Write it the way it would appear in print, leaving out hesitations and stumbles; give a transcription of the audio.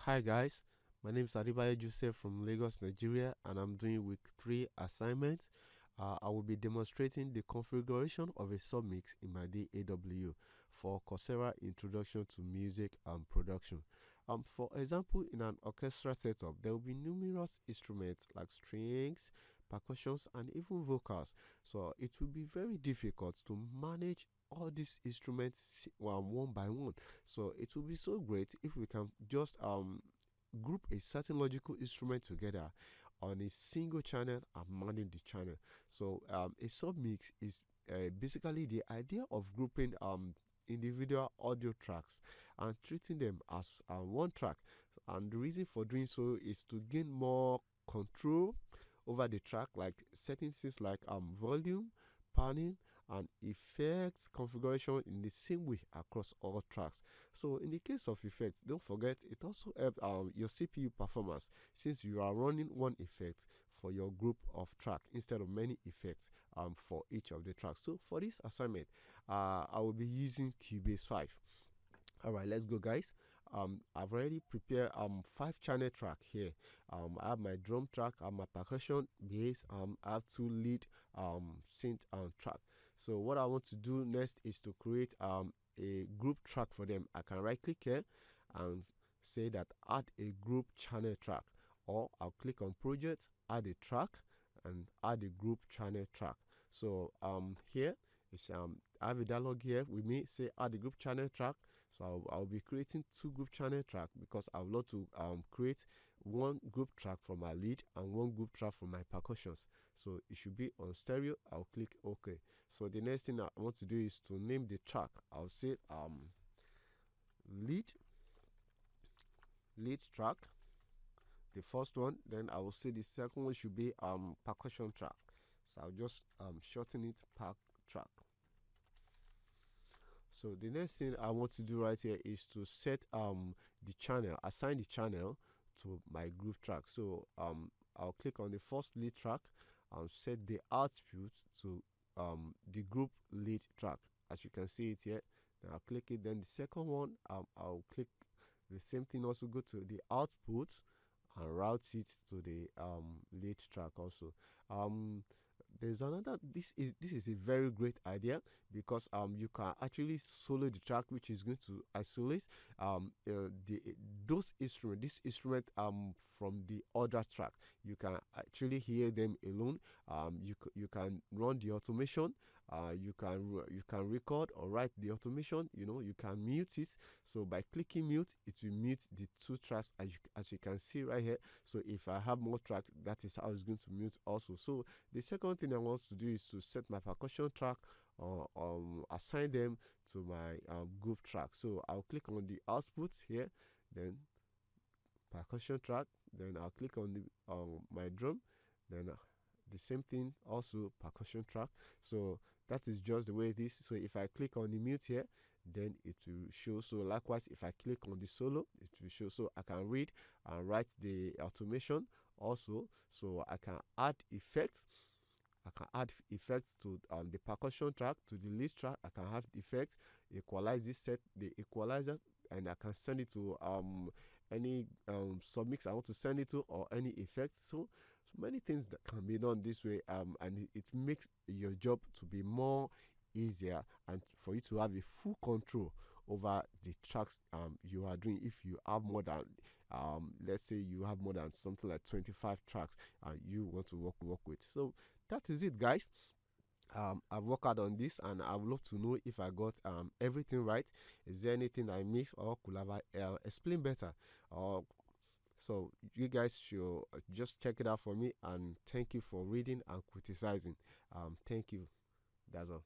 Hi guys, my name is Adibayo Joseph from Lagos, Nigeria, and I'm doing week 3 assignment. I will be demonstrating the configuration of a submix in my DAW for Coursera Introduction to Music and Production. For example, in an orchestra setup, there will be numerous instruments like strings, percussions, and even vocals. So it will be very difficult to manage all these instruments one by one. So it will be so great if we can just group a certain logical instrument together on a single channel and manage the channel. So a submix is basically the idea of grouping individual audio tracks and treating them as one track. And the reason for doing so is to gain more control over the track, like setting things like volume, panning, and effects configuration in the same way across all tracks. So in the case of effects, don't forget it also helps your CPU performance, since you are running one effect for your group of track instead of many effects for each of the tracks. So for this assignment, I will be using Cubase 5. All right, let's go, guys. I've already prepared 5 channel track here. I have my drum track, I have my percussion, bass, I have 2 lead synth track. So what I want to do next is to create a group track for them. I can right click here and say that add a group channel track, or I'll click on project, add a track, and add a group channel track. So here is I have a dialog here with me, say add a group channel track. So I'll be creating 2 group channel track because I would love to create 1 group track for my lead and 1 group track for my percussions. So it should be on stereo. I'll click OK. So the next thing I want to do is to name the track. I'll say lead track, the first one. Then I will say the second one should be percussion track. So I'll just shorten it, pack track. So the next thing I want to do right here is to set the channel, assign the channel to my group track. So I'll click on the first lead track and set the output to the group lead track. As you can see it here, then I'll click it. Then the second one, I'll click the same thing, also go to the output and route it to the lead track also. There's another, this is a very great idea because you can actually solo the track, which is going to isolate this instrument from the other track. You can actually hear them alone. You can run the automation. You can record or write the automation. You can mute it. So by clicking mute, it will mute the 2 tracks as you can see right here. So if I have more tracks, that is how it's going to mute also. So the second thing I want to do is to set my percussion track or assign them to my group track. So I'll click on the output here, then percussion track, then I'll click on the my drum, then the same thing, also percussion track. So that is just the way it is. So if I click on the mute here, then it will show. So likewise, if I click on the solo, it will show. So I can read and write the automation also. So I can add effects. I can add effects to the percussion track, to the lead track. I can have effects, equalize this, set the equalizer, and I can send it to any submix I want to send it to, or any effects. So many things that can be done this way, and it makes your job to be more easier and for you to have a full control over the tracks you are doing. If you have more than let's say you have more than something like 25 tracks and you want to work with. So that is it, guys. I've worked out on this, and I would love to know if I got everything right. Is there anything I missed, or could have explained better? So you guys should just check it out for me, and thank you for reading and criticizing. Thank you. That's all.